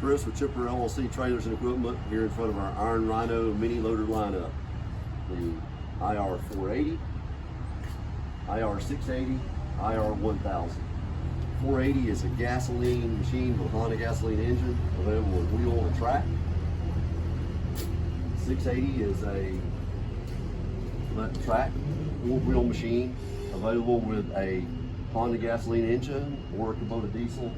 Chris with Chipper LLC Trailers and Equipment here in front of our Iron Rhino mini loader lineup. The IR480, IR680, IR1000. 480 is a gasoline machine with a Honda gasoline engine, available with wheel and track. 680 is a track wheel machine, available with a Honda gasoline engine or a Kubota diesel.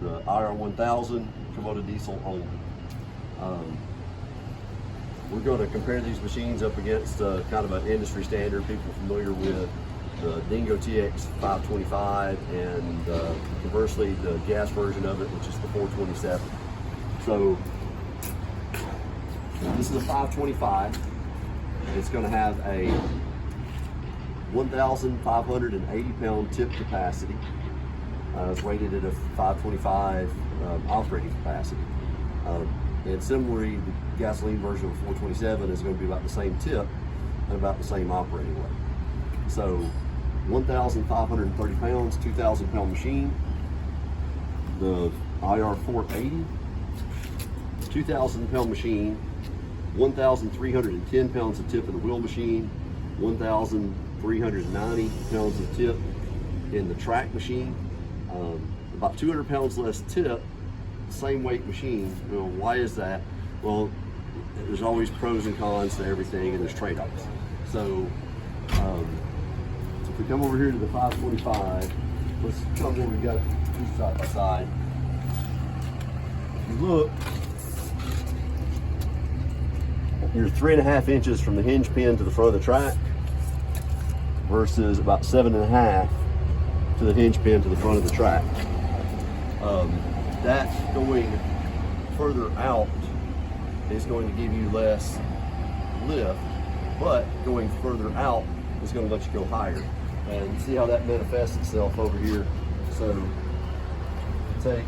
The IR1000 Kubota diesel only. We're going to compare these machines up against kind of an industry standard, people familiar with the Dingo TX525 and conversely the gas version of it, which is the 427. So this is a 525. It's going to have a 1,580 pound tip capacity. It's rated at a 525 operating capacity. And similarly, the gasoline version of 427 is going to be about the same tip and about the same operating weight. So 1,530 pounds, 2,000 pound machine. The IR480, 2,000 pound machine, 1,310 pounds of tip in the wheel machine, 1,390 pounds of tip in the track machine. About 200 pounds less tip, same weight machine. Well, why is that? Well, there's always pros and cons to everything, and there's trade-offs. So if we come over here to the 525, let's come where we've got two side by side. If you look, you're 3.5 inches from the hinge pin to the front of the track versus about 7.5 to the hinge pin to the front of the track. That going further out is going to give you less lift, but going further out is going to let you go higher. And see how that manifests itself over here. So take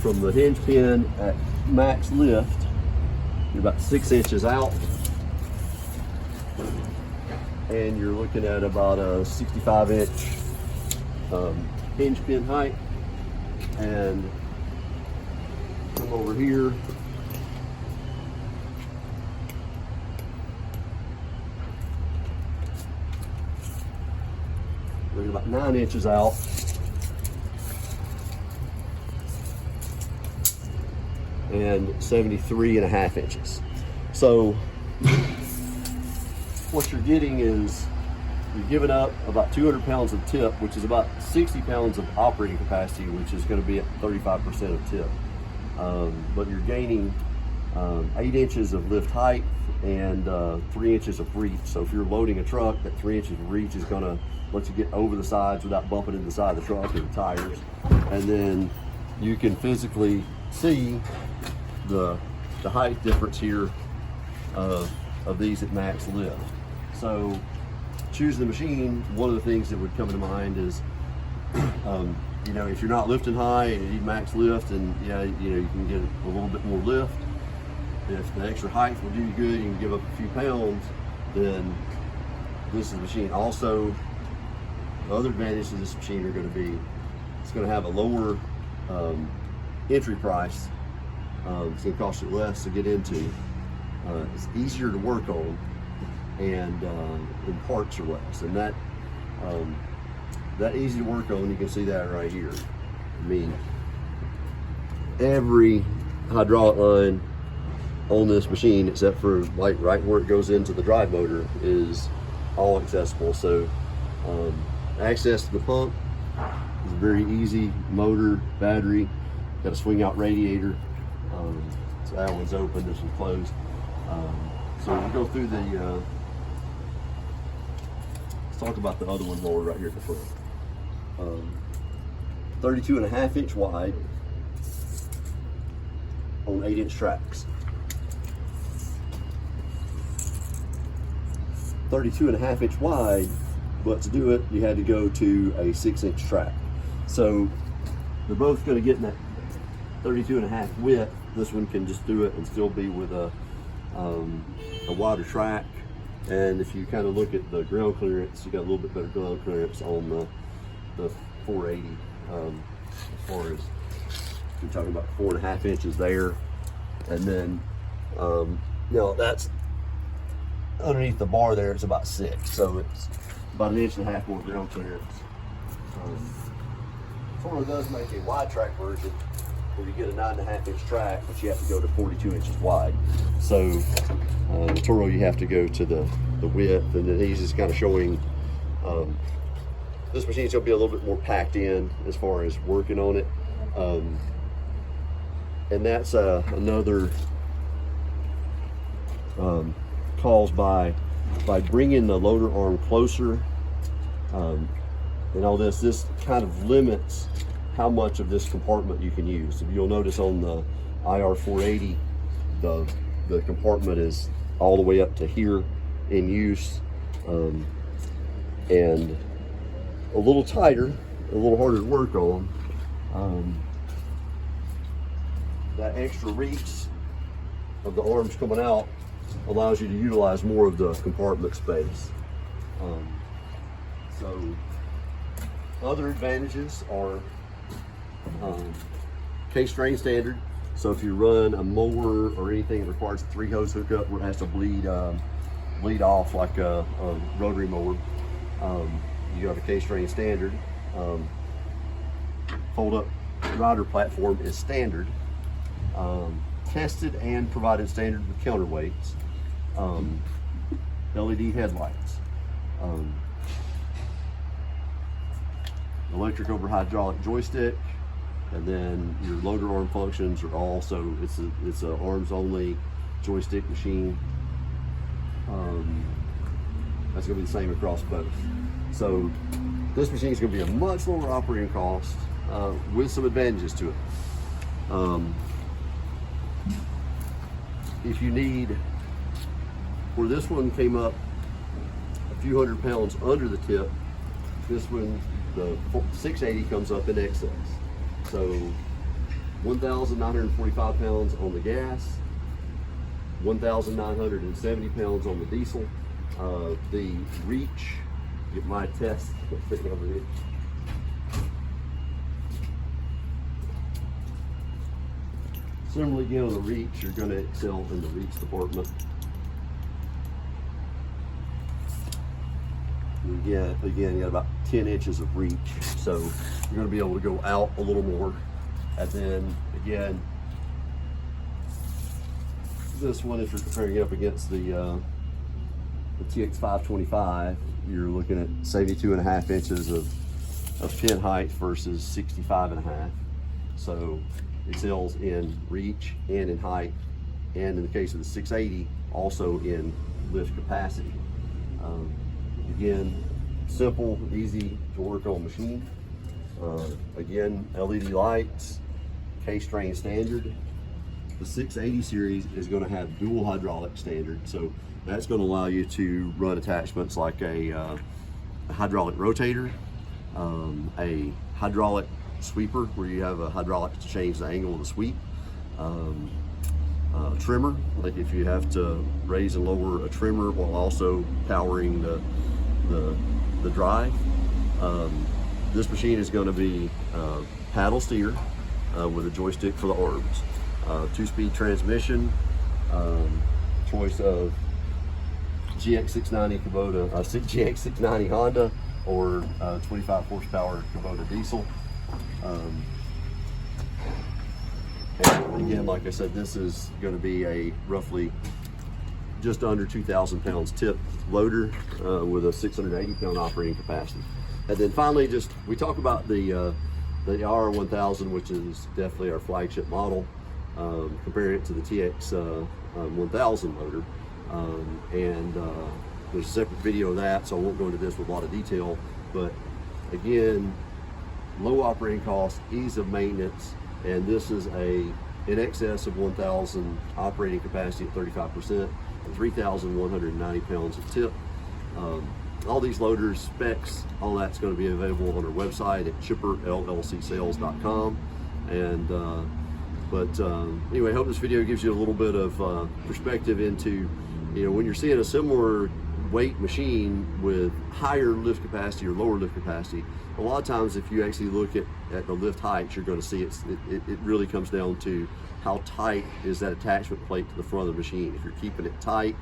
from the hinge pin at max lift, you're about 6 inches out, and you're looking at about a 65 inch hinge pin height. And come over here, we're about 9 inches out, and 73.5 inches. So what you're getting is you're giving up about 200 pounds of tip, which is about 60 pounds of operating capacity, which is going to be at 35% of tip. But you're gaining 8 inches of lift height and 3 inches of reach. So if you're loading a truck, that 3 inches of reach is going to let you get over the sides without bumping into the side of the truck or the tires. And then you can physically see the height difference here of these at max lift. So choosing the machine, one of the things that would come to mind is, you know, if you're not lifting high and you need max lift, and you can get a little bit more lift. If the extra height will do you good, you can give up a few pounds, then this is the machine. Also, the other advantages of this machine are going to be, it's going to have a lower entry price. It's going to cost you less to get into. It's easier to work on, and parts are less. And that easy to work on, you can see that right here. I mean, every hydraulic line on this machine, except for like right where it goes into the drive motor, is all accessible. So access to the pump is very easy. Motor, battery, got a swing out radiator. So that one's open, this one's closed. So we'll go through the, let's talk about the other one more right here at the front. 32.5 inch wide on 8 inch tracks. 32.5 inch wide, but to do it, you had to go to a 6 inch track. So they're both going to get in that 32.5 width. This one can just do it and still be with a wider track. And if you kind of look at the ground clearance, you got a little bit better ground clearance on the 480. As far as you're talking about 4.5 inches there, and then you know, that's underneath the bar there. It's about 6, so it's about 1.5 inches more ground clearance. Toro does make a wide track version where you get a 9.5 inch track, but you have to go to 42 inches wide. So the Toro, you have to go to the width, and then he's just kind of showing this machine's gonna be a little bit more packed in as far as working on it. And that's another caused by bringing the loader arm closer and all this. This kind of limits how much of this compartment you can use. So you'll notice on the IR480, the compartment is all the way up to here in use, and a little tighter, a little harder to work on. That extra reach of the arms coming out allows you to utilize more of the compartment space. So other advantages are K-strain standard. So if you run a mower or anything that requires a 3-hose hookup where it has to bleed off like a rotary mower, you have a K-strain standard. Fold-up rider platform is standard. Tested and provided standard with counterweights. LED headlights. Electric over hydraulic joystick, and then your loader arm functions are also, it's a arms only joystick machine. That's gonna be the same across both. So this machine is gonna be a much lower operating cost with some advantages to it. If you need, where this one came up a few hundred pounds under the tip, this one, the 680 comes up in excess. So 1,945 pounds on the gas, 1,970 pounds on the diesel. The reach, get my test thing over here. Similarly, again, on the reach, you're going to excel in the reach department. Again, you got about 10 inches of reach, so you're going to be able to go out a little more. And then again, this one, if you're comparing it up against the TX525, you're looking at 72.5 inches of pin height versus 65.5. So it excels in reach and in height, and in the case of the 680, also in lift capacity. Again, simple, easy to work on machine. Again, LED lights, K-strain standard. The 680 series is going to have dual hydraulic standard, so that's going to allow you to run attachments like a hydraulic rotator, a hydraulic sweeper where you have a hydraulic to change the angle of the sweep, trimmer, like if you have to raise and lower a trimmer while also powering the drive. This machine is going to be paddle steer with a joystick for the arms. 2-speed transmission, choice of GX690 Kubota, GX690 Honda, or 25 horsepower Kubota diesel. And again, like I said, this is going to be a roughly just under 2,000 pounds tip loader with a 680 pound operating capacity. And then finally, we talk about the IR1000, which is definitely our flagship model, comparing it to the TX1000 loader. There's a separate video of that, so I won't go into this with a lot of detail. But again, low operating cost, ease of maintenance, and this is in excess of 1,000 operating capacity at 35%, and 3,190 pounds of tip. All these loaders, specs, all that's going to be available on our website at chipperllcsales.com. But anyway, I hope this video gives you a little bit of perspective into, when you're seeing a similar weight machine with higher lift capacity or lower lift capacity, a lot of times if you actually look at the lift heights, you're going to see it really comes down to how tight is that attachment plate to the front of the machine. If you're keeping it tight,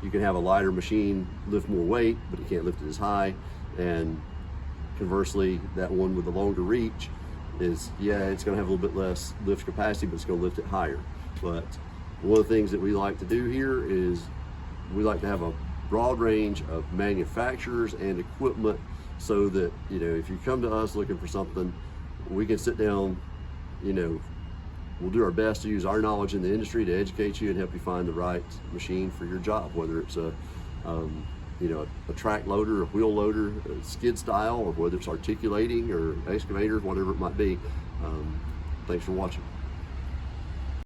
you can have a lighter machine lift more weight, but you can't lift it as high. And conversely, that one with the longer reach is, yeah, it's going to have a little bit less lift capacity, but it's going to lift it higher. But one of the things that we like to do here is we like to have a broad range of manufacturers and equipment, so that, you know, if you come to us looking for something, we can sit down, you know, we'll do our best to use our knowledge in the industry to educate you and help you find the right machine for your job, whether it's a you know, a track loader, a wheel loader, a skid style, or whether it's articulating or excavator, whatever it might be. Thanks for watching.